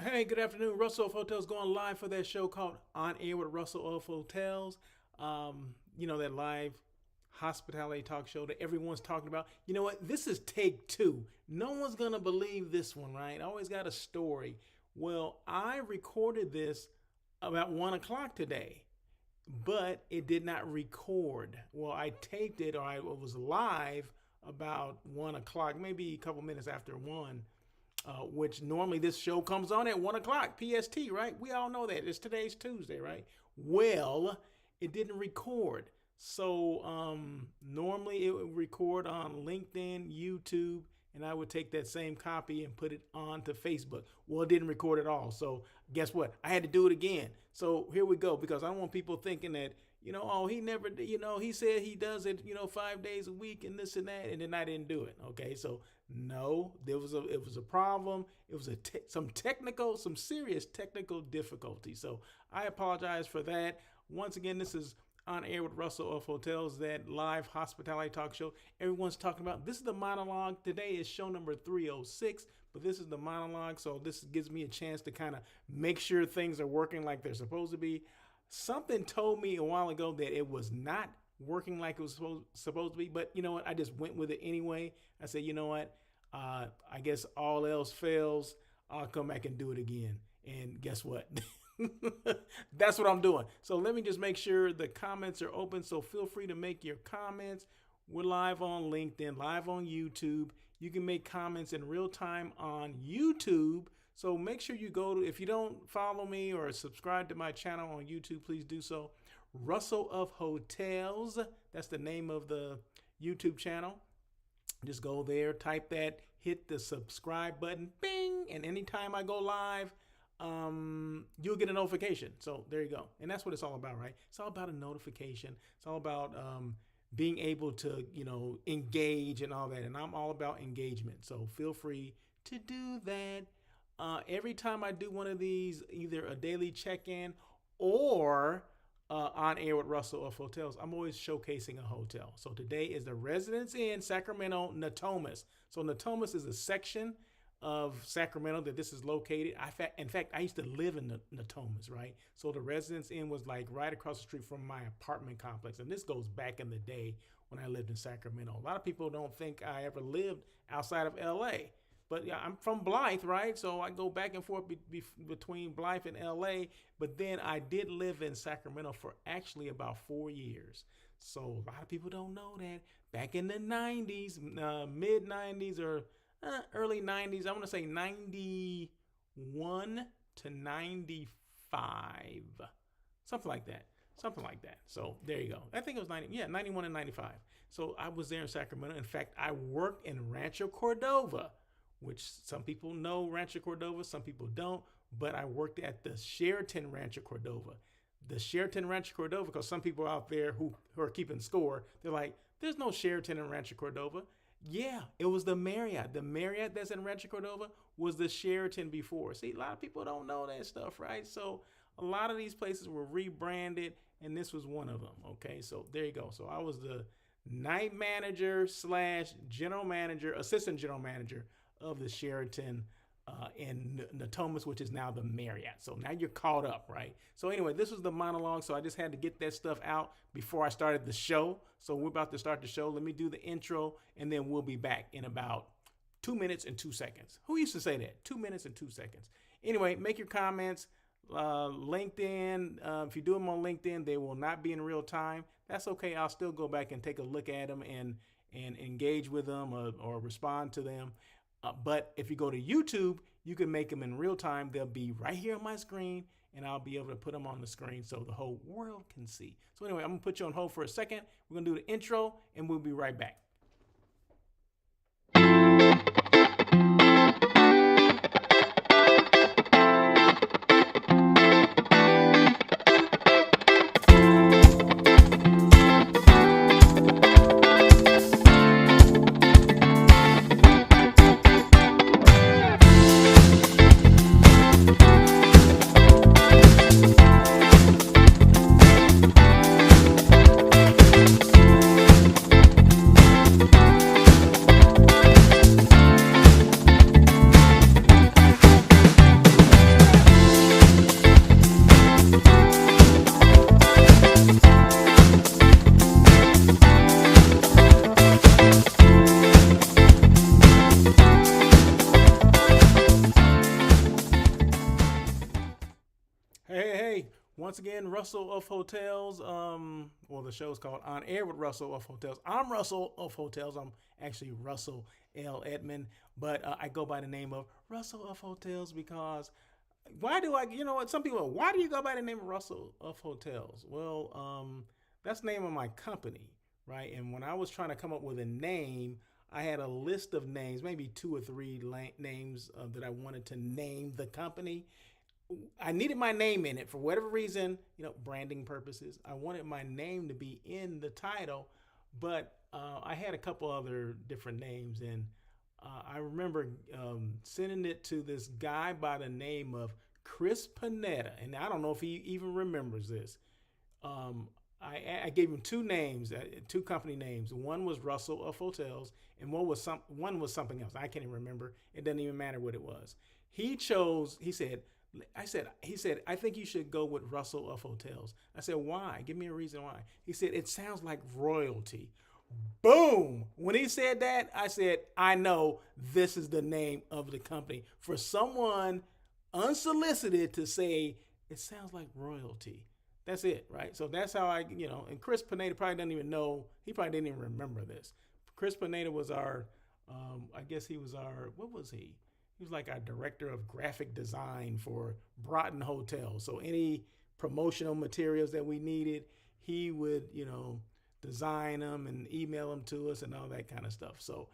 Hey, good afternoon. Russell of Hotels going live for that show called On Air with Russell of Hotels. That live hospitality talk show that everyone's talking about. You know what? This is take two. No one's going to believe this one, right? I always got a story. Well, I recorded this about 1 o'clock today, but it did not record. Well, I taped it or I was live about 1 o'clock, maybe a couple minutes after one. Which normally this show comes on at 1 o'clock PST, right? We all know that. Today's Tuesday, right? Well, it didn't record. So normally it would record on LinkedIn, YouTube, and I would take that same copy and put it onto Facebook. Well, it didn't record at all. So guess what? I had to do it again. So here we go, because I don't want people thinking that, he never, he said he does it, 5 days a week and this and that, and then I didn't do it. Okay, so no, it was a problem. It was some serious technical difficulty. So I apologize for that. Once again, this is On Air with Russell of Hotels, that live hospitality talk show everyone's talking about. This is the monologue. Today is show number 306, but this is the monologue. So this gives me a chance to kind of make sure things are working like they're supposed to be. Something told me a while ago that it was not working like it was supposed to be, but you know what? I just went with it anyway. I said, you know what? I guess all else fails, I'll come back and do it again. And guess what? That's what I'm doing. So let me just make sure the comments are open. So feel free to make your comments. We're live on LinkedIn, live on YouTube. You can make comments in real time on YouTube. So make sure you if you don't follow me or subscribe to my channel on YouTube, please do so. Russell of Hotels, that's the name of the YouTube channel. Just go there, type that, hit the subscribe button, bing, and anytime I go live, you'll get a notification. So there you go. And that's what it's all about, right? It's all about a notification. It's all about being able to, engage and all that. And I'm all about engagement. So feel free to do that. Every time I do one of these, either a daily check-in or On Air with Russell of Hotels, I'm always showcasing a hotel. So today is the Residence Inn Sacramento Natomas. So Natomas is a section of Sacramento that this is located. In fact, I used to live in Natomas, right? So the Residence Inn was like right across the street from my apartment complex. And this goes back in the day when I lived in Sacramento. A lot of people don't think I ever lived outside of LA. But yeah, I'm from Blythe, right? So I go back and forth between Blythe and LA. But then I did live in Sacramento for actually about 4 years. So a lot of people don't know that. Back in the 90s, mid 90s or early 90s, I want to say 91 to 95. Something like that. So there you go. I think it was 91 and 95. So I was there in Sacramento. In fact, I worked in Rancho Cordova, which some people know Rancho Cordova, some people don't, but I worked at the Sheraton Rancho Cordova. The Sheraton Rancho Cordova, because some people out there who are keeping score, they're like, there's no Sheraton in Rancho Cordova. Yeah, it was the Marriott. The Marriott that's in Rancho Cordova was the Sheraton before. See, a lot of people don't know that stuff, right? So a lot of these places were rebranded, and this was one of them, okay? So there you go. So I was the night manager / general manager, assistant general manager of the Sheraton in Natomas, which is now the Marriott. So now you're caught up, right? So anyway, this was the monologue. So I just had to get that stuff out before I started the show. So we're about to start the show. Let me do the intro, and then we'll be back in about 2 minutes and 2 seconds. Who used to say that? 2 minutes and 2 seconds. Anyway, make your comments. LinkedIn, if you do them on LinkedIn, they will not be in real time. That's okay. I'll still go back and take a look at them and engage with them or respond to them. But if you go to YouTube, you can make them in real time. They'll be right here on my screen, and I'll be able to put them on the screen so the whole world can see. So anyway, I'm going to put you on hold for a second. We're going to do the intro, and we'll be right back. Once again, Russell of Hotels. Well, the show's called On Air with Russell of Hotels. I'm Russell of Hotels. I'm actually Russell L. Edmond, but I go by the name of Russell of Hotels because why do I? You know what? Some people, why do you go by the name of Russell of Hotels? Well, that's the name of my company, right? And when I was trying to come up with a name, I had a list of names, maybe two or three names that I wanted to name the company. I needed my name in it for whatever reason, branding purposes. I wanted my name to be in the title, but I had a couple other different names, and I remember sending it to this guy by the name of Chris Panetta, and I don't know if he even remembers this. Um, I gave him two names, two company names. One was Russell of Hotels, and one was something else. I can't even remember. It doesn't even matter what it was. He chose. He said, I think you should go with Russell of Hotels. I said, why? Give me a reason why. He said, it sounds like royalty. Boom. When he said that, I said, I know this is the name of the company. For someone unsolicited to say, it sounds like royalty. That's it, right? So that's how and Chris Pineda probably doesn't even know, he probably didn't even remember this. Chris Pineda was our, I guess he was our, what was he? He was like our director of graphic design for Broughton Hotel. So any promotional materials that we needed, he would, design them and email them to us and all that kind of stuff. So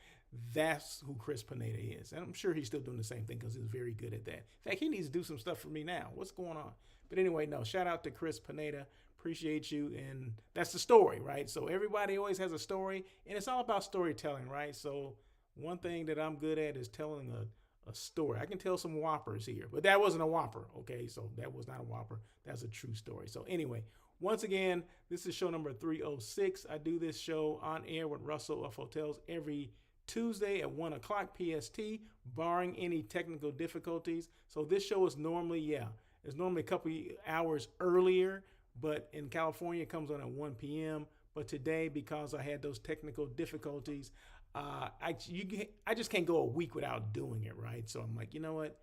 that's who Chris Pineda is. And I'm sure he's still doing the same thing because he's very good at that. In fact, he needs to do some stuff for me now. What's going on? But anyway, no, shout out to Chris Pineda. Appreciate you. And that's the story, right? So everybody always has a story, and it's all about storytelling, right? So one thing that I'm good at is telling a story. I can tell some whoppers here, but that wasn't a whopper, okay? So that was not a whopper. That's a true story. So anyway, once again, this is show number 306. I do this show on air with Russell of Hotels every Tuesday at 1 o'clock PST, barring any technical difficulties. So this show is normally, it's normally a couple hours earlier, but in California, it comes on at 1 p.m. But today, because I had those technical difficulties, I just can't go a week without doing it, right? So I'm like, you know what?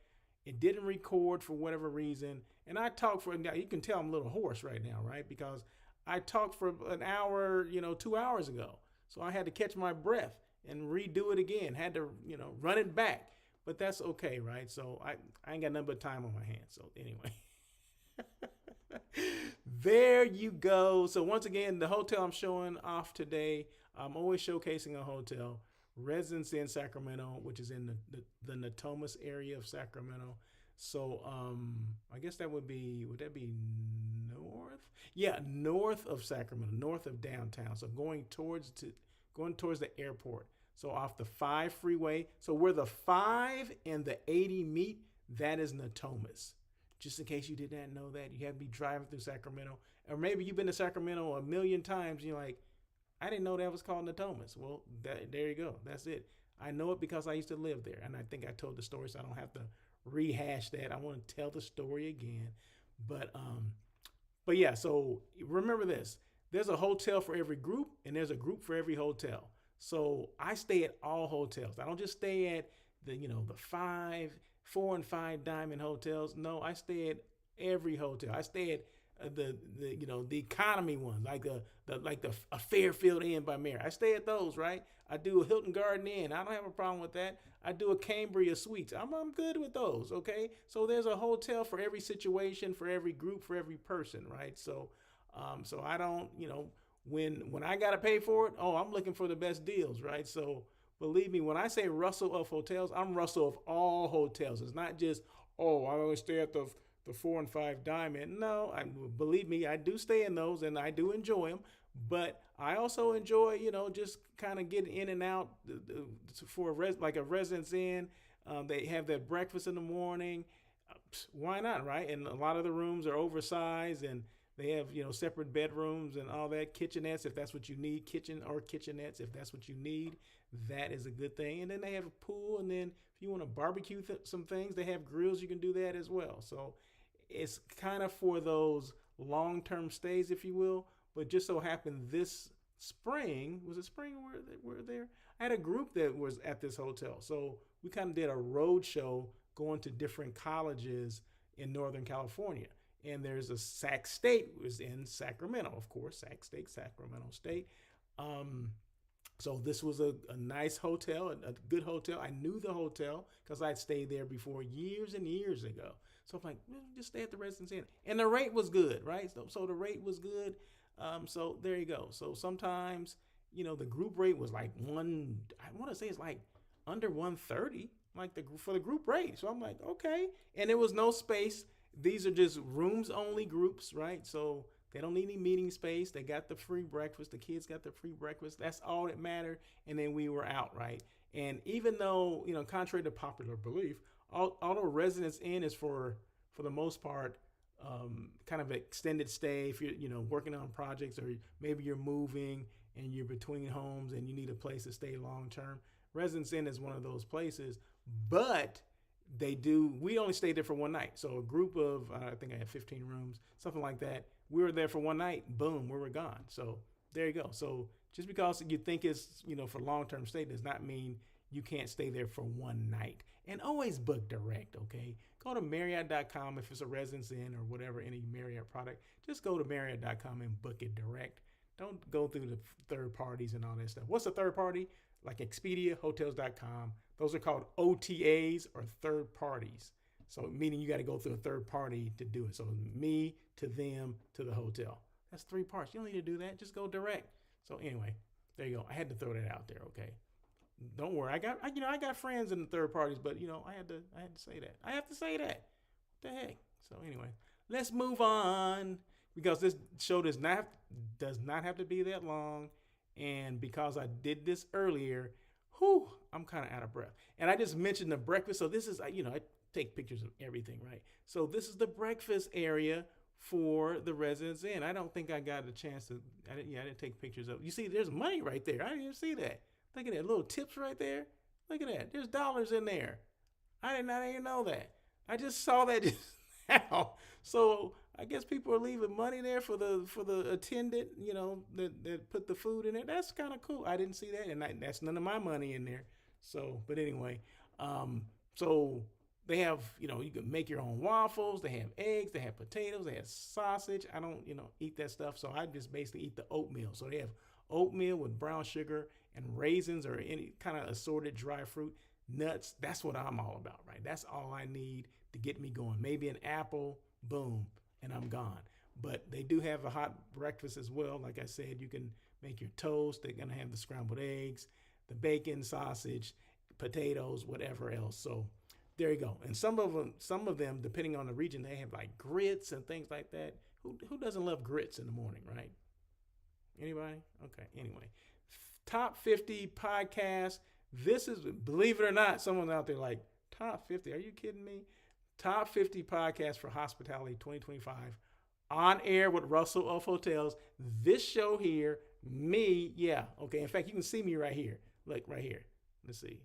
It didn't record for whatever reason. And I talked for, now you can tell I'm a little hoarse right now, right? Because I talked for an hour, 2 hours ago. So I had to catch my breath and redo it again. Had to, run it back. But that's okay, right? So I ain't got nothing but time on my hands. So anyway. There you go. So once again, the hotel I'm showing off today, I'm always showcasing a hotel. Residency in Sacramento, which is in the Natomas area of Sacramento. So I guess would that be north? Yeah, north of Sacramento, north of downtown. So going towards the airport. So off the 5 freeway. So where the 5 and the 80 meet, that is Natomas. Just in case you did not know that, you have to be driving through Sacramento. Or maybe you've been to Sacramento a million times and you're like, I didn't know that was called Natomas. Well, there you go. That's it. I know it because I used to live there. And I think I told the story, so I don't have to rehash that. I want to tell the story again. But yeah, so remember this. There's a hotel for every group, and there's a group for every hotel. So I stay at all hotels. I don't just stay at the 4 and 5 diamond hotels. No, I stay at every hotel. I stay at the economy ones, like a Fairfield Inn by Marriott. I stay at those, right? I do a Hilton Garden Inn. I don't have a problem with that. I do a Cambria Suites. I'm good with those, okay? So there's a hotel for every situation, for every group, for every person, right? So I don't, when I gotta pay for it, I'm looking for the best deals, right? So believe me, when I say Russell of Hotels, I'm Russell of all hotels. It's not just, I only stay at the 4 and 5 diamond. No, believe me, I do stay in those and I do enjoy them. But I also enjoy, just kind of getting in and out for like a Residence Inn. They have that breakfast in the morning. Why not, right? And a lot of the rooms are oversized and they have, separate bedrooms and all that. Kitchenettes, if that's what you need. Kitchen or kitchenettes, if that's what you need. That is a good thing. And then they have a pool. And then if you want to barbecue some things, they have grills. You can do that as well. So it's kind of for those long-term stays, if you will. But just so happened this spring, was it spring we're there? I had a group that was at this hotel. So we kind of did a road show going to different colleges in Northern California. and there's a Sac State was in Sacramento, of course, Sac State, Sacramento State. Um, so this was a nice hotel, a good hotel. I knew the hotel because I'd stayed there before years and years ago. So I'm like, just stay at the Residence Inn, and the rate was good, right? So the rate was good. So there you go. So sometimes the group rate was like one. I want to say it's like under 130, like for the group rate. So I'm like, okay, and there was no space. These are just rooms only groups, right? So they don't need any meeting space. They got the free breakfast. The kids got the free breakfast. That's all that mattered. And then we were out, right? And even though, contrary to popular belief, although Residence Inn is for the most part, kind of extended stay if you're, working on projects, or maybe you're moving and you're between homes and you need a place to stay long term. Residence Inn is one of those places, but we only stayed there for one night. So a group of, I think I had 15 rooms, something like that. We were there for one night, boom, we were gone. So there you go. So just because you think it's, for long-term stay does not mean you can't stay there for one night. And always book direct, okay? Go to Marriott.com if it's a Residence Inn or whatever, any Marriott product. Just go to Marriott.com and book it direct. Don't go through the third parties and all that stuff. What's a third party? Like Expedia, Hotels.com. Those are called OTAs, or third parties. So meaning you got to go through a third party to do it. So me to them to the hotel. That's three parts. You don't need to do that. Just go direct. So anyway, there you go. I had to throw that out there. Okay. Don't worry. I got friends in the third parties, but I had to say that. I have to say that. What the heck? So anyway, let's move on, because this show does not have to be that long, and because I did this earlier, I'm kind of out of breath. And I just mentioned the breakfast. So this is, I take pictures of everything, right? So this is the breakfast area for the Residence Inn. I don't think I got a chance to, I didn't take pictures of. You see, there's money right there. I didn't even see that. Look at that, little tips right there. Look at that. There's dollars in there. I did not even know that. I just saw that just now. So I guess people are leaving money there for the attendant, that put the food in there. That's kind of cool. I didn't see that, and that's none of my money in there. So, but anyway, so they have, you can make your own waffles. They have eggs. They have potatoes. They have sausage. I don't, eat that stuff. So I just basically eat the oatmeal. So they have oatmeal with brown sugar and raisins, or any kind of assorted dry fruit, nuts. That's what I'm all about, right? That's all I need to get me going. Maybe an apple, boom, and I'm gone. But they do have a hot breakfast as well. Like I said, you can make your toast. They're going to have the scrambled eggs, the bacon, sausage, potatoes, whatever else. So there you go. And some of them, depending on the region, they have like grits and things like that. Who doesn't love grits in the morning, right? Anybody? Okay. Anyway, top 50 podcast. This is, believe it or not, someone out there like, top 50. Are you kidding me? Top 50 podcast for hospitality 2025. On air with Russell of Hotels. This show here, me, yeah. Okay. In fact, you can see me right here. Look, right here. Let's see.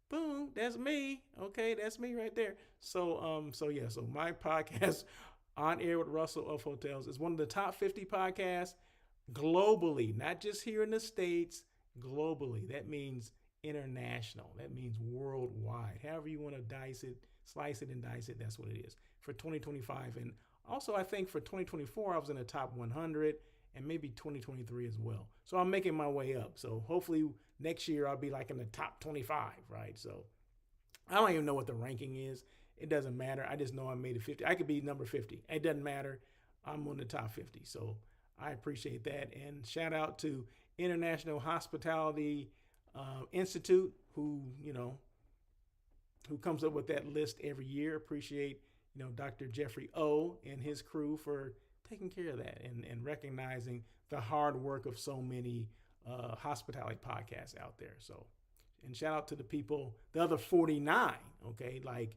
Boom. That's me. Okay. That's me right there. So my podcast, On Air with Russell of Hotels, is one of the top 50 podcasts globally, not just here in the States, globally. That means international. That means worldwide. However you want to slice it and dice it, that's what it is for 2025. And also, I think for 2024, I was in the top 100, and maybe 2023 as well. So I'm making my way up. So hopefully next year I'll be like in the top 25, right? So I don't even know what the ranking is. It doesn't matter. I just know I made it 50. I could be number 50. It doesn't matter. I'm on the top 50. So I appreciate that. And shout out to International Hospitality Institute, who comes up with that list every year. Appreciate, Dr. Jeffrey O and his crew for taking care of that and recognizing the hard work of so many hospitality podcasts out there. So, and shout out to the people, the other 49, okay, like,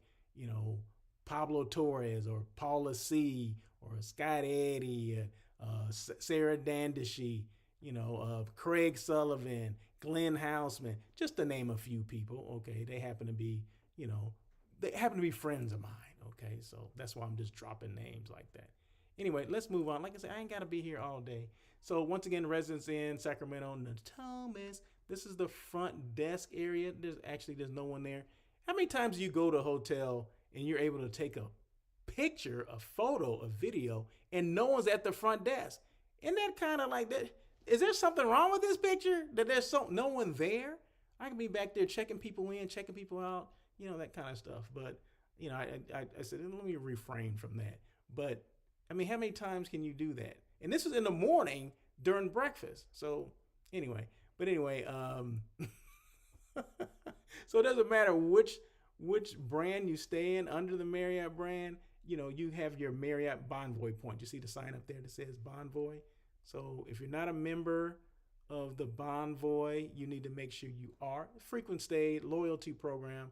Pablo Torres or Paula C or Scott Eddy, Sarah Dandishy, Craig Sullivan, Glenn Houseman, just to name a few people. Okay. They happen to be, friends of mine. Okay. So that's why I'm just dropping names like that. Anyway, let's move on. Like I said, I ain't got to be here all day. So once again, Residence Inn, Sacramento, Natomas. This is the front desk area. There's no one there. How many times do you go to a hotel and you're able to take a picture, a photo, a video, and no one's at the front desk. Isn't that kind of like that? Is there something wrong with this picture that there's no one there? I can be back there checking people in, checking people out, that kind of stuff. But I said, let me refrain from that. But I mean, how many times can you do that? And this was in the morning during breakfast. So anyway, so it doesn't matter which brand you stay in under the Marriott brand. You have your Marriott Bonvoy point. You see the sign up there that says Bonvoy. So if you're not a member of the Bonvoy, you need to make sure you are. Frequent stay loyalty program.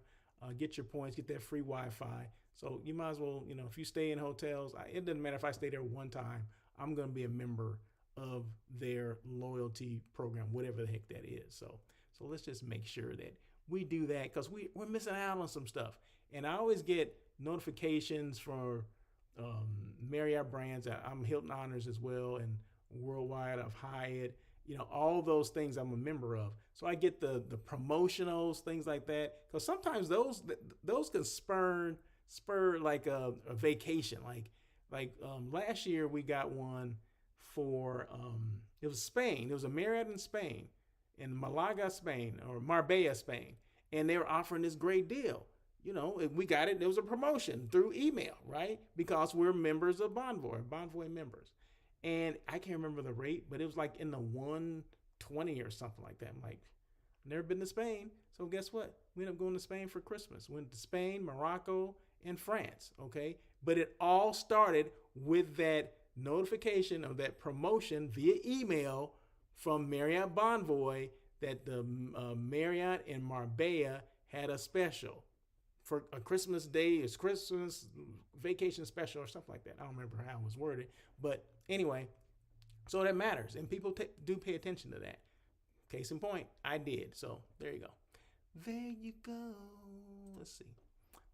Get your points, get that free Wi-Fi. So you might as well, if you stay in hotels, it doesn't matter if I stay there one time, I'm going to be a member of their loyalty program, whatever the heck that is. So let's just make sure that we do that, because we're missing out on some stuff. And I always get notifications for Marriott brands. I'm Hilton Honors as well, and Worldwide of Hyatt. All those things I'm a member of. So I get the promotionals, things like that, because sometimes those can spur like a vacation. Like last year we got one for it was Spain. It was a Marriott in Spain, in Malaga, Spain, or Marbella, Spain, and they were offering this great deal. We got it. There was a promotion through email, right? Because we're members of Bonvoy members. And I can't remember the rate, but it was like in the 120 or something like that. I'm like, never been to Spain. So guess what? We ended up going to Spain for Christmas. Went to Spain, Morocco, and France. Okay. But it all started with that notification of that promotion via email from Marriott Bonvoy that the Marriott in Marbella had a special for a Christmas day, it's Christmas vacation special or something like that. I don't remember how it was worded, but anyway, so that matters, and people do pay attention to that. Case in point, I did. So there you go. There you go. Let's see.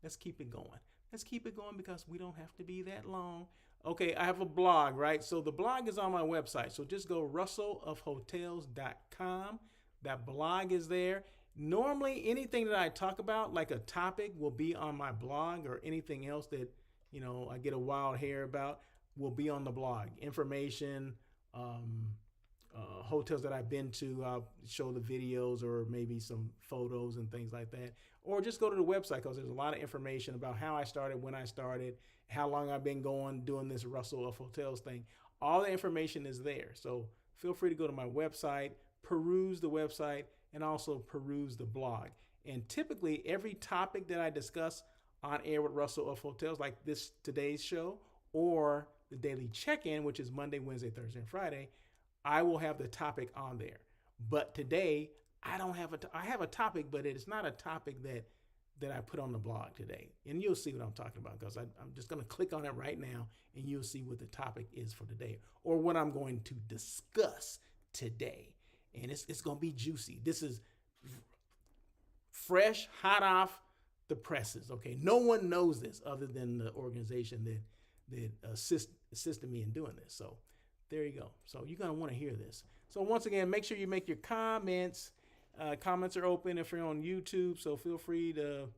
Let's keep it going. Let's keep it going because we don't have to be that long. Okay, I have a blog, right? So the blog is on my website. So just go russellofhotels.com. That blog is there. Normally, anything that I talk about, like a topic, will be on my blog, or anything else that, I get a wild hair about will be on the blog. Information, hotels that I've been to, I'll show the videos or maybe some photos and things like that. Or just go to the website, because there's a lot of information about how I started, when I started, how long I've been doing this Russell of Hotels thing. All the information is there. So feel free to go to my website, peruse the website, and also peruse the blog. And typically every topic that I discuss on air with Russell of Hotels, like today's show, or the daily check-in, which is Monday, Wednesday, Thursday, and Friday, I will have the topic on there. But today I don't have I have a topic, but it's not a topic that I put on the blog today. And you'll see what I'm talking about, because I'm just going to click on it right now and you'll see what the topic is for today, or what I'm going to discuss today. And it's going to be juicy. This is fresh, hot off the presses. Okay. No one knows this other than the organization that assisted me in doing this. So there you go. So you're going to want to hear this. So once again, make sure you make your comments. Comments are open if you're on YouTube. So feel free to,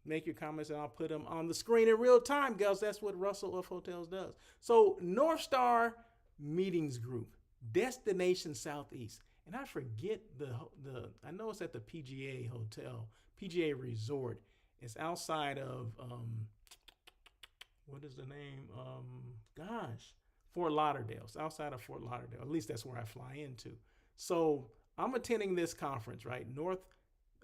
make your comments, and I'll put them on the screen in real time, guys. That's what Russell of Hotels does. So Northstar Meetings Group, Destination Southeast. And I forget I know it's at the PGA Hotel, PGA Resort. It's outside of, what is the name? Fort Lauderdale. It's outside of Fort Lauderdale. At least that's where I fly into. So I'm attending this conference, right?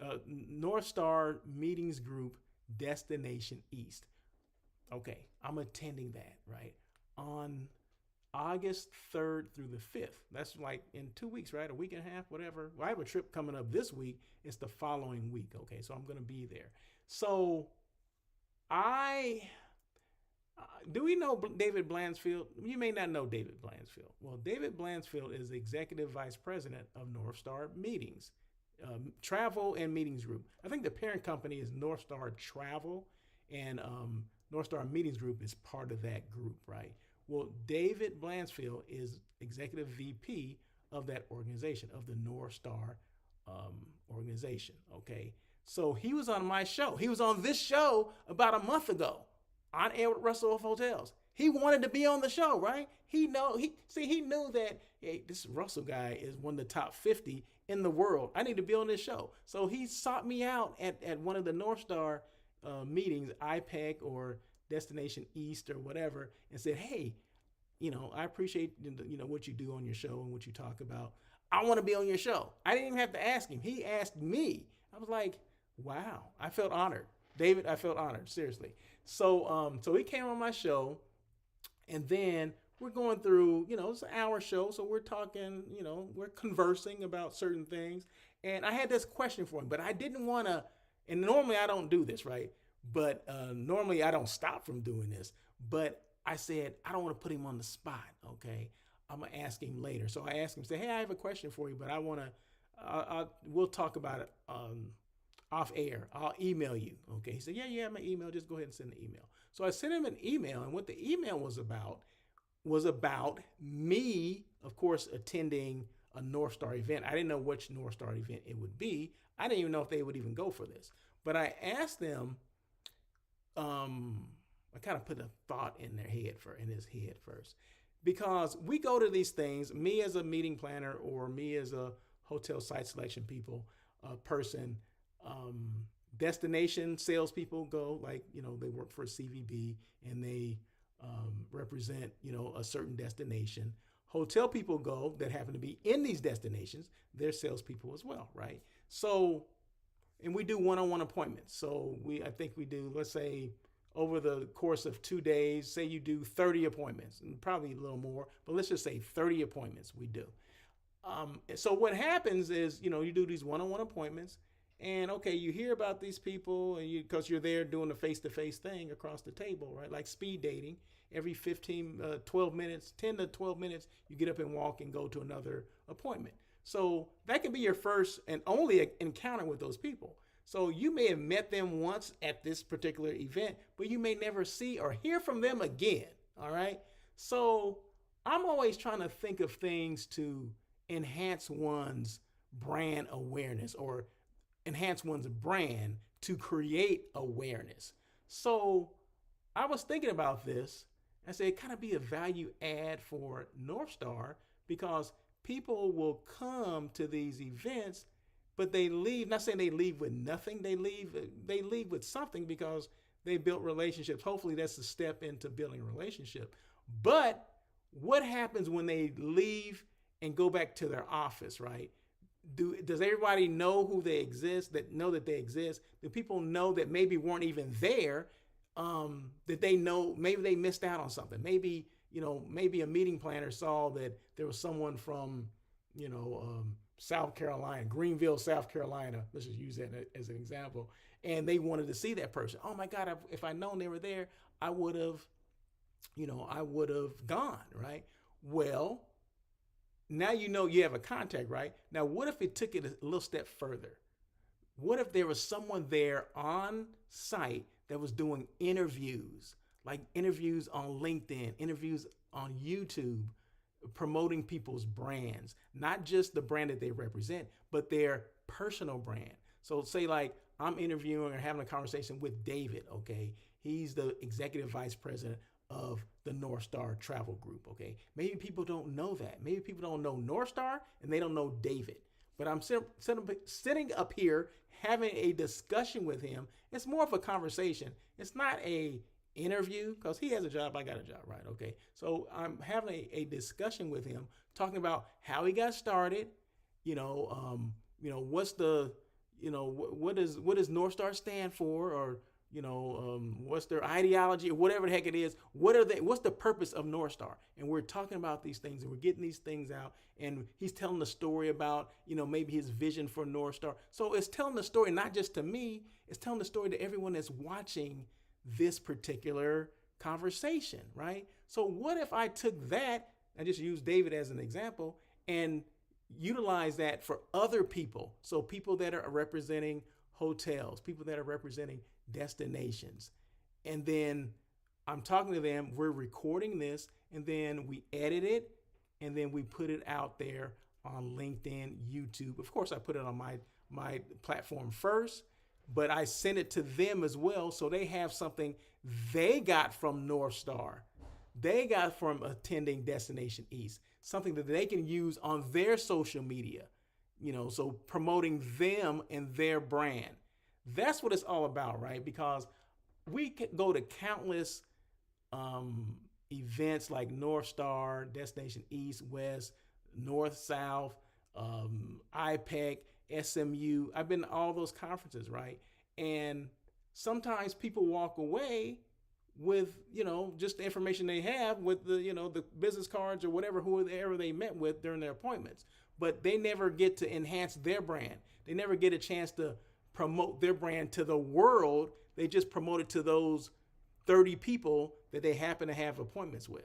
Northstar Meetings Group, Destination East. Okay, I'm attending that, right? On August 3rd through the 5th. That's like in 2 weeks, right? A week and a half, whatever. Well, I have a trip coming up this week. It's the following week. Okay, so I'm going to be there. So do we know David Blansfield? You may not know David Blansfield. Well, David Blansfield is the Executive Vice President of Northstar Meetings, Travel and Meetings Group. I think the parent company is Northstar Travel, and Northstar Meetings Group is part of that group, right? Well, David Blansfield is Executive VP of that organization, of the Northstar organization, okay? So he was on my show. He was on this show about a month ago. on air with Russell of Hotels. He wanted to be on the show, right? He knew that, hey, this Russell guy is one of the top 50 in the world. I need to be on this show. So he sought me out at one of the Northstar meetings, IPEC or Destination East or whatever, and said, hey, I appreciate what you do on your show and what you talk about. I want to be on your show. I didn't even have to ask him. He asked me. I was like, wow. I felt honored. David, I felt honored, seriously. So he came on my show, and then we're going through, it's an hour show, so we're talking, we're conversing about certain things. And I had this question for him, but I didn't want to, and normally I don't do this, right? But normally I don't stop from doing this. But I said, I don't want to put him on the spot, okay? I'm going to ask him later. So I asked him, say, hey, I have a question for you, but I want to, we'll talk about it off air. I'll email you, okay? He said, yeah, my email. Just go ahead and send the email. So I sent him an email, and what the email was about me, of course, attending a Northstar event. I didn't know which Northstar event it would be. I didn't even know if they would even go for this. But I asked them, I kind of put a thought in his head first, because we go to these things. Me as a meeting planner or me as a hotel site selection person, destination salespeople go, like they work for a CVB and they represent a certain destination. Hotel people go that happen to be in these destinations. They're salespeople as well, right? So, and we do one-on-one appointments. So I think we do, let's say, over the course of 2 days, say you do 30 appointments, and probably a little more, but let's just say 30 appointments we do. So what happens is, you do these one-on-one appointments, and okay, you hear about these people, and because you're there doing the face-to-face thing across the table, right? Like speed dating. Every 12 minutes, 10 to 12 minutes, you get up and walk and go to another appointment. So that can be your first and only encounter with those people. So you may have met them once at this particular event, but you may never see or hear from them again. All right. So I'm always trying to think of things to enhance one's brand awareness or enhance one's brand to create awareness. So I was thinking about this. I said it kind of be a value add for Northstar, because people will come to these events, but they leave, not saying they leave with nothing, they leave with something because they built relationships. Hopefully that's a step into building a relationship. But what happens when they leave and go back to their office, right? Does everybody know who they exist, that they exist? Do people know that maybe weren't even there, that they know maybe they missed out on something? Maybe, maybe a meeting planner saw that there was someone from, South Carolina, Greenville, South Carolina. Let's just use that as an example. And they wanted to see that person. Oh my God, if I'd known they were there, I would have gone, right? Well, now you have a contact, right? Now, what if it took it a little step further? What if there was someone there on site that was doing interviews, like interviews on LinkedIn, interviews on YouTube, promoting people's brands, not just the brand that they represent, but their personal brand. So say like I'm interviewing or having a conversation with David, okay? He's the executive vice president of the Northstar Travel Group, okay? Maybe people don't know that. Maybe people don't know Northstar and they don't know David. But I'm sitting up here having a discussion with him. It's more of a conversation. It's not a interview, because he has a job, I got a job, right? Okay. So I'm having a discussion with him, talking about how he got started, what's the, what does Northstar stand for, or what's their ideology, or whatever the heck it is. What's the purpose of Northstar? And we're talking about these things, and we're getting these things out, and he's telling the story about, maybe his vision for Northstar. So it's telling the story not just to me, it's telling the story to everyone that's watching this particular conversation, right? So what if I took that, I just use David as an example, and utilize that for other people? So people that are representing hotels, people that are representing destinations. And then I'm talking to them, we're recording this, and then we edit it, and then we put it out there on LinkedIn, YouTube. Of course, I put it on my platform first. but I sent it to them as well, so they have something they got from Northstar. They got from attending Destination East, something that they can use on their social media, so promoting them and their brand. That's what it's all about, right? Because we could go to countless um, events like North Star, Destination East, West, North, South, IPEC, SMU. I've been to all those conferences, right? And sometimes people walk away with, just the information they have with the business cards or whoever they met with during their appointments. But they never get to enhance their brand. They never get a chance to promote their brand to the world. They just promote it to those 30 people that they happen to have appointments with.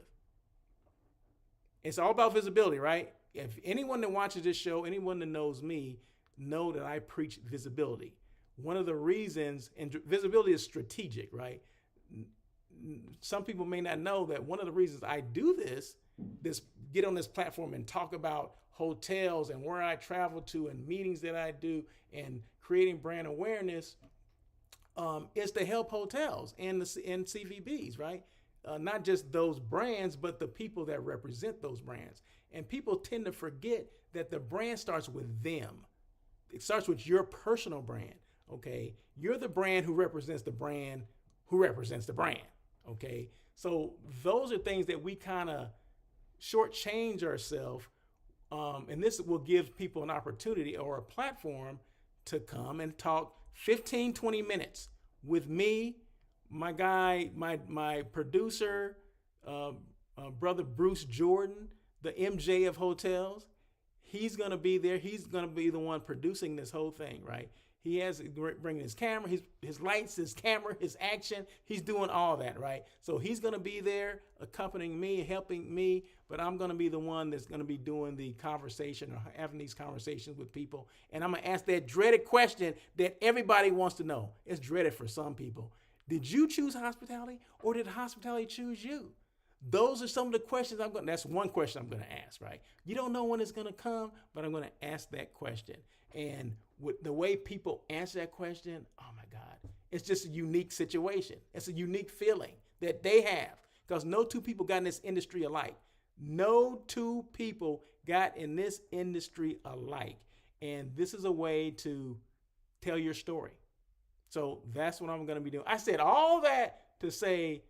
It's all about visibility, right? If anyone that watches this show, anyone that knows me, know that I preach visibility. One of the reasons, and visibility is strategic, right? Some people may not know that one of the reasons I do this get on this platform and talk about hotels and where I travel to and meetings that I do and creating brand awareness is to help hotels and CVBs, right? Not just those brands, but the people that represent those brands. And people tend to forget that the brand starts with them. It starts with your personal brand, okay? You're the brand who represents the brand who represents the brand, okay? So those are things that we kind of shortchange ourselves, and this will give people an opportunity or a platform to come and talk 15, 20 minutes with me, my guy, my producer, brother Bruce Jordan, the MJ of hotels. He's going to be there. He's going to be the one producing this whole thing, right? He has bringing his camera, his lights, his camera, his action. He's doing all that, right? So he's going to be there accompanying me, helping me, but I'm going to be the one that's going to be doing the conversation or having these conversations with people. And I'm going to ask that dreaded question that everybody wants to know. It's dreaded for some people. Did you choose hospitality or did hospitality choose you? Those are some of the questions that's one question I'm going to ask, right? You don't know when it's going to come, but I'm going to ask that question. And with the way people answer that question, oh my God, it's just a unique situation. It's a unique feeling that they have because no two people got in this industry alike. No two people got in this industry alike. And this is a way to tell your story. So that's what I'm going to be doing. I said all that to say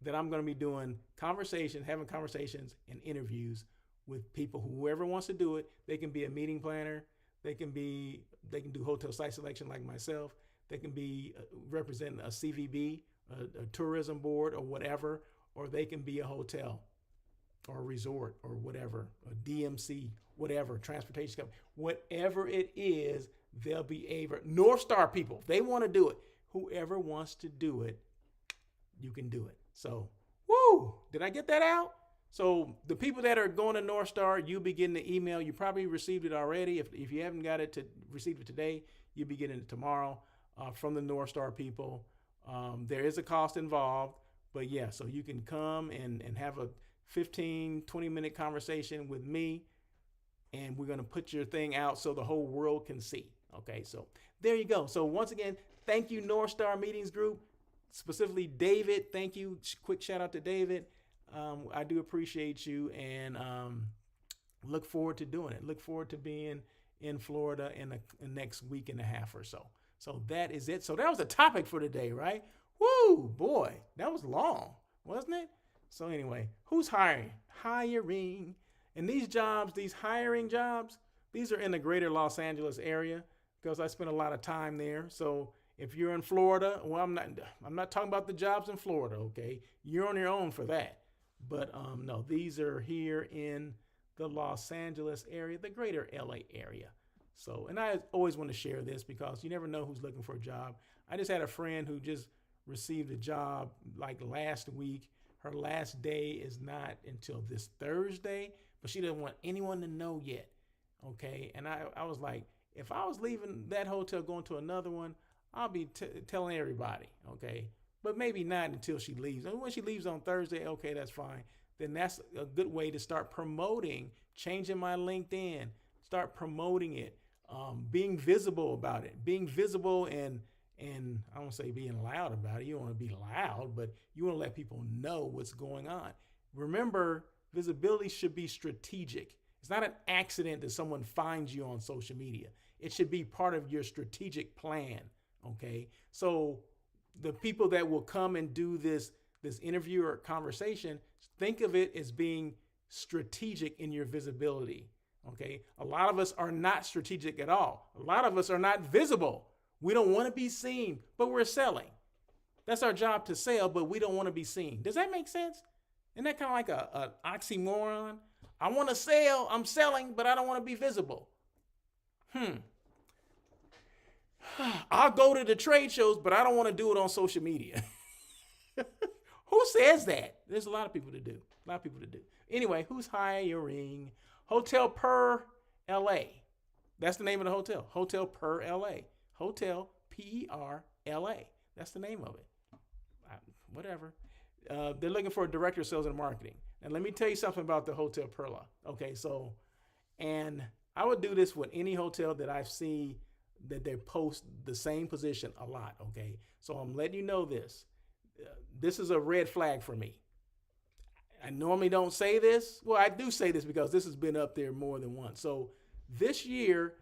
that I'm going to be doing having conversations and interviews with people, whoever wants to do it. They can be a meeting planner. They can do hotel site selection like myself. They can be representing a CVB, a tourism board or whatever, or they can be a hotel or a resort or whatever, a DMC, whatever, transportation company, whatever it is, they'll be able, Northstar people, they want to do it. Whoever wants to do it, you can do it. So, did I get that out? So the people that are going to Northstar, you'll be getting the email. You probably received it already. If you haven't got it to receive it today, you'll be getting it tomorrow from the Northstar people. There is a cost involved, but yeah, so you can come and have a 15, 20-minute conversation with me, and we're going to put your thing out so the whole world can see. Okay, so there you go. So once again, thank you, Northstar Meetings Group, specifically David. Thank you. Quick shout out to David. I do appreciate you and look forward to doing it. Look forward to being in Florida in the next week and a half or so. So that is it. So that was the topic for today, right? Woo, boy, that was long, wasn't it? So anyway, who's hiring? Hiring. And these jobs, these hiring jobs, these are in the greater Los Angeles area because I spent a lot of time there. So if you're in Florida, well, I'm not talking about the jobs in Florida, okay? You're on your own for that. But no, these are here in the Los Angeles area, the greater LA area. So, and I always want to share this because you never know who's looking for a job. I just had a friend who just received a job like last week. Her last day is not until this Thursday, but she doesn't want anyone to know yet. Okay. And I was like, if I was leaving that hotel going to another one, I'll be telling everybody. Okay. But maybe not until she leaves. And when she leaves on Thursday, okay, that's fine. Then that's a good way to start promoting, changing my LinkedIn, start promoting it, being visible about it, being visible and And I don't say being loud about it. You don't want to be loud, but you want to let people know what's going on. Remember, visibility should be strategic. It's not an accident that someone finds you on social media. It should be part of your strategic plan. Okay. So the people that will come and do this interview or conversation, think of it as being strategic in your visibility. Okay. A lot of us are not strategic at all. A lot of us are not visible. We don't want to be seen, but we're selling. That's our job, to sell, but we don't want to be seen. Does that make sense? Isn't that kind of like a oxymoron? I want to sell, I'm selling, but I don't want to be visible. I'll go to the trade shows, but I don't want to do it on social media. Who says that? There's a lot of people that do. A lot of people that do. Anyway, who's hiring? Hotel Per LA. That's the name of the hotel. Hotel Per LA. Hotel PERLA. That's the name of it. Whatever. They're looking for a director of sales and marketing. And let me tell you something about the Hotel Perla. Okay, so, and I would do this with any hotel that I see that they post the same position a lot. Okay, so I'm letting you know this. This is a red flag for me. I normally don't say this. Well, I do say this because this has been up there more than once. So this year,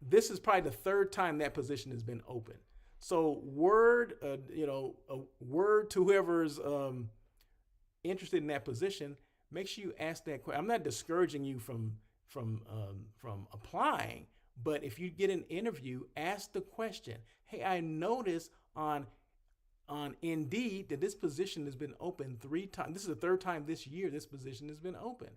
this is probably the third time that position has been open. So word to whoever's interested in that position. Make sure you ask that question. I'm not discouraging you from applying, but if you get an interview, ask the question. Hey, I noticed on Indeed that this position has been open 3 times. This is the third time this year this position has been open.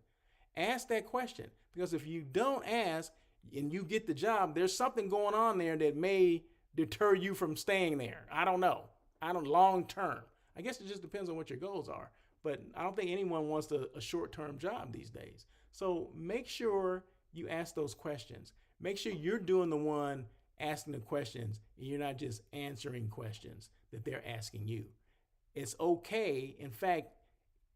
Ask that question, because if you don't ask and you get the job, there's something going on there that may deter you from staying there. I don't know. Long term. I guess it just depends on what your goals are. But I don't think anyone wants a short-term job these days. So make sure you ask those questions. Make sure you're doing the one asking the questions and you're not just answering questions that they're asking you. It's okay. In fact,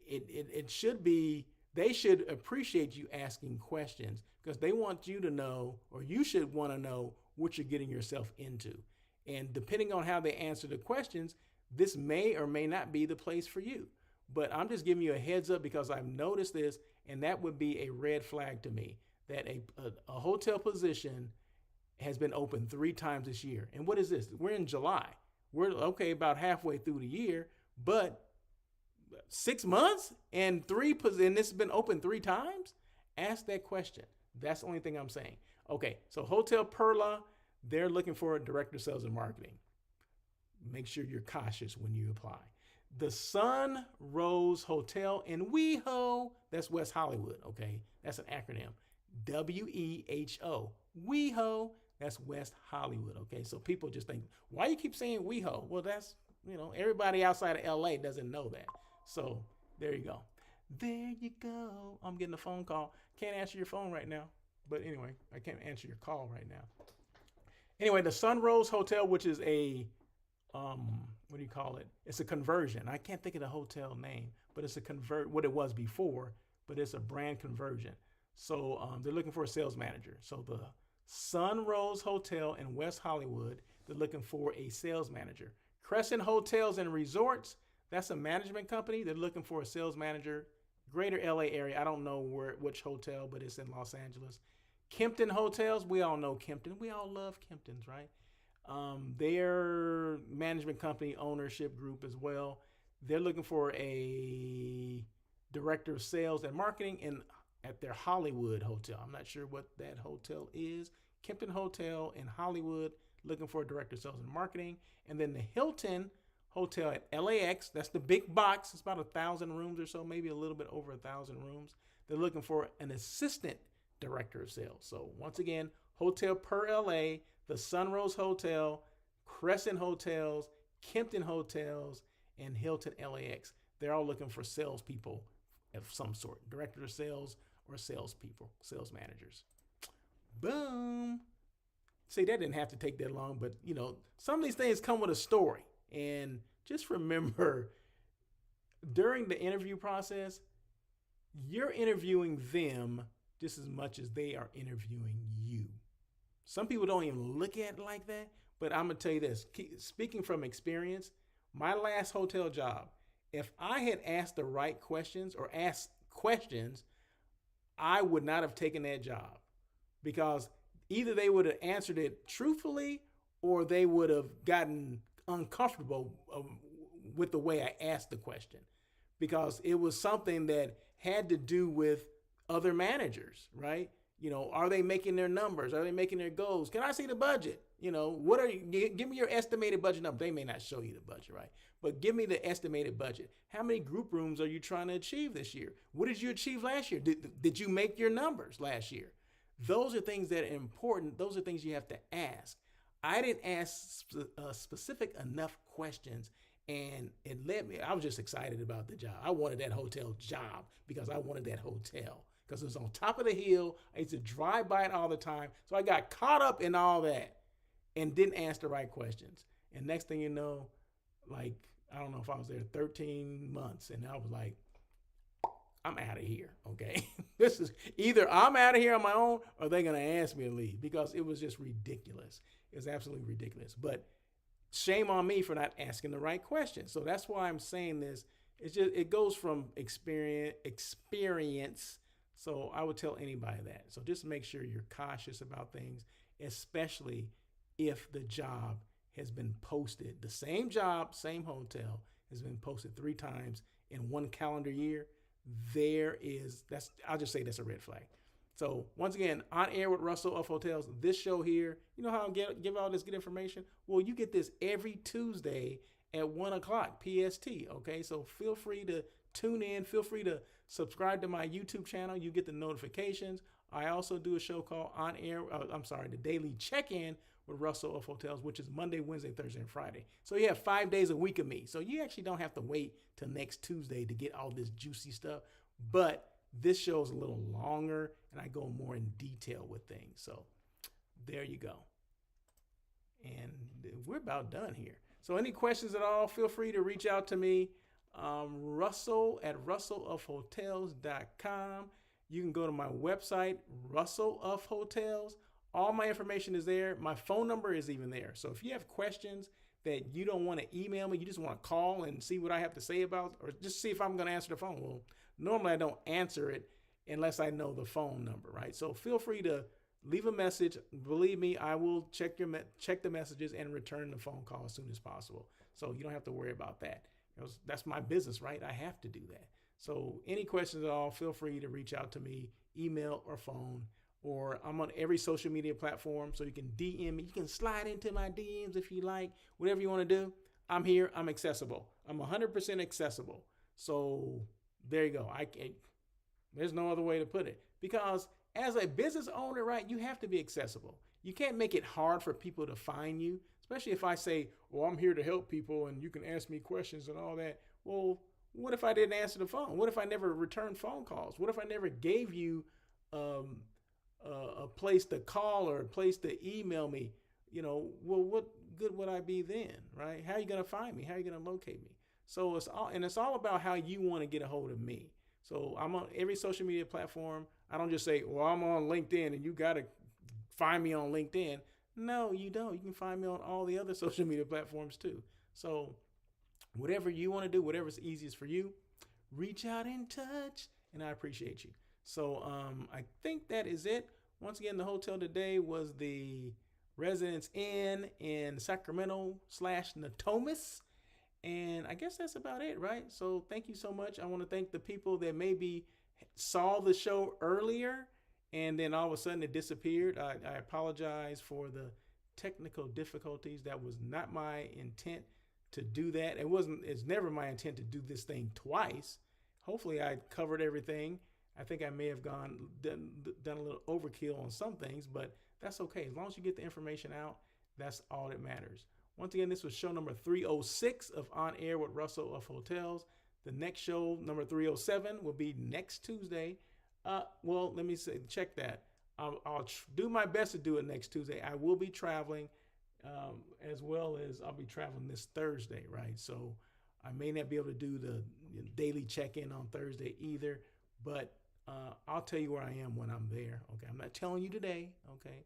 it should be, they should appreciate you asking questions because they want you to know, or you should want to know, what you're getting yourself into. And depending on how they answer the questions, this may or may not be the place for you. But I'm just giving you a heads up because I've noticed this, and that would be a red flag to me, that a hotel position has been open 3 times this year. And what is this? We're in July. We're okay about halfway through the year, but 6 months and and this has been open 3 times? Ask that question. That's the only thing I'm saying. Okay, so Hotel Perla, they're looking for a director of sales and marketing. Make sure you're cautious when you apply. The Sun Rose Hotel in WeHo, that's West Hollywood, okay? That's an acronym. WEHO. WeHo, that's West Hollywood, okay? So people just think, why you keep saying WeHo? Well, that's, everybody outside of LA doesn't know that. So there you go. There you go. I'm getting a phone call. Can't answer your phone right now. But anyway, I can't answer your call right now. Anyway, the Sunrose Hotel, which is a, what do you call it? It's a conversion. I can't think of the hotel name, but it's what it was before, but it's a brand conversion. So they're looking for a sales manager. So the Sunrose Hotel in West Hollywood, they're looking for a sales manager. Crescent Hotels and Resorts, that's a management company. They're looking for a sales manager. Greater LA area. I don't know which hotel, but it's in Los Angeles. Kempton Hotels, we all know Kempton. We all love Kemptons, right? Their management company ownership group as well. They're looking for a director of sales and marketing at their Hollywood hotel. I'm not sure what that hotel is. Kempton Hotel in Hollywood, looking for a director of sales and marketing. And then the Hilton Hotel at LAX, that's the big box. It's about 1,000 rooms or so, maybe a little bit over 1,000 rooms. They're looking for an assistant director of sales. So once again, Hotel Per LA, the Sunrose Hotel, Crescent Hotels, Kempton Hotels, and Hilton LAX. They're all looking for salespeople of some sort, director of sales or salespeople, sales managers. Boom. See, that didn't have to take that long, but some of these things come with a story. And just remember, during the interview process, you're interviewing them just as much as they are interviewing you. Some people don't even look at it like that, But I'm gonna tell you this: speaking from experience, my last hotel job, if I had asked the right questions or asked questions, I would not have taken that job because either they would have answered it truthfully or they would have gotten uncomfortable with the way I asked the question because it was something that had to do with other managers, right? Are they making their numbers? Are they making their goals? Can I see the budget? What are you? Give me your estimated budget number. They may not show you the budget, right? But give me the estimated budget. How many group rooms are you trying to achieve this year? What did you achieve last year? Did you make your numbers last year? Those are things that are important. Those are things you have to ask. I didn't ask specific enough questions, and it led me. I was just excited about the job. I wanted that hotel job because I wanted that hotel because it was on top of the hill. I used to drive by it all the time, so I got caught up in all that and didn't ask the right questions. And next thing you know, like I don't know if I was there 13 months, and I was like, I'm out of here. Okay, this is either I'm out of here on my own or they're gonna ask me to leave because it was just ridiculous. It was absolutely ridiculous. But shame on me for not asking the right questions. So that's why I'm saying this. It goes from experience. So I would tell anybody that. So just make sure you're cautious about things, especially if the job has been posted. The same job, same hotel has been posted 3 times in 1 calendar year. I'll just say that's a red flag. So once again, On Air with Russell of Hotels, this show here, you know how I give all this good information? Well, you get this every Tuesday at 1 o'clock PST, okay? So feel free to tune in. Feel free to subscribe to my YouTube channel. You get the notifications. I also do a show called The Daily Check-In with Russell of Hotels, which is Monday, Wednesday, Thursday, and Friday. So you have 5 days a week of me. So you actually don't have to wait till next Tuesday to get all this juicy stuff. But this show is a little longer, and I go more in detail with things. So there you go. And we're about done here. So any questions at all, feel free to reach out to me, Russell at russellofhotels.com. You can go to my website, Russell of Hotels. All my information is there. My phone number is even there. So if you have questions that you don't want to email me, you just want to call and see what I have to say about, or just see if I'm going to answer the phone. Well, normally I don't answer it unless I know the phone number, right? So feel free to leave a message. Believe me, I will check the messages and return the phone call as soon as possible. So you don't have to worry about that. That's my business, right? I have to do that. So any questions at all, feel free to reach out to me, email or phone, or I'm on every social media platform. So you can DM me. You can slide into my DMs if you like, whatever you want to do. I'm here. I'm accessible. I'm 100% accessible. So there you go. There's no other way to put it, because as a business owner, right, you have to be accessible. You can't make it hard for people to find you, especially if I say, well, I'm here to help people and you can ask me questions and all that. Well, what if I didn't answer the phone? What if I never returned phone calls? What if I never gave you a place to call or a place to email me? Well, what good would I be then, right? How are you going to find me? How are you going to locate me? So it's all about how you want to get a hold of me. So I'm on every social media platform. I don't just say, well, I'm on LinkedIn and you got to find me on LinkedIn. No, you don't. You can find me on all the other social media platforms too. So whatever you want to do, whatever's easiest for you, reach out and touch, and I appreciate you. So I think that is it. Once again, the hotel today was the Residence Inn in Sacramento/Natomas. And I guess that's about it, right? So thank you so much. I want to thank the people that maybe saw the show earlier and then all of a sudden it disappeared. I apologize for the technical difficulties. That was not my intent to do that. It's never my intent to do this thing twice. Hopefully I covered everything. I think I may have done a little overkill on some things, but that's okay. As long as you get the information out, that's all that matters. Once again, this was show number 306 of On Air with Russell of Hotels. The next show, number 307, will be next Tuesday. Well, let me check that. I'll do my best to do it next Tuesday. I will be traveling, as well as I'll be traveling this Thursday, right? So I may not be able to do the daily check-in on Thursday either, but I'll tell you where I am when I'm there. Okay, I'm not telling you today, okay?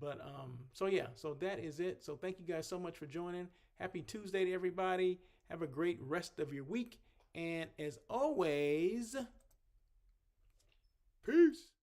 But so yeah, so that is it. So thank you guys so much for joining. Happy Tuesday to everybody. Have a great rest of your week. And as always, peace.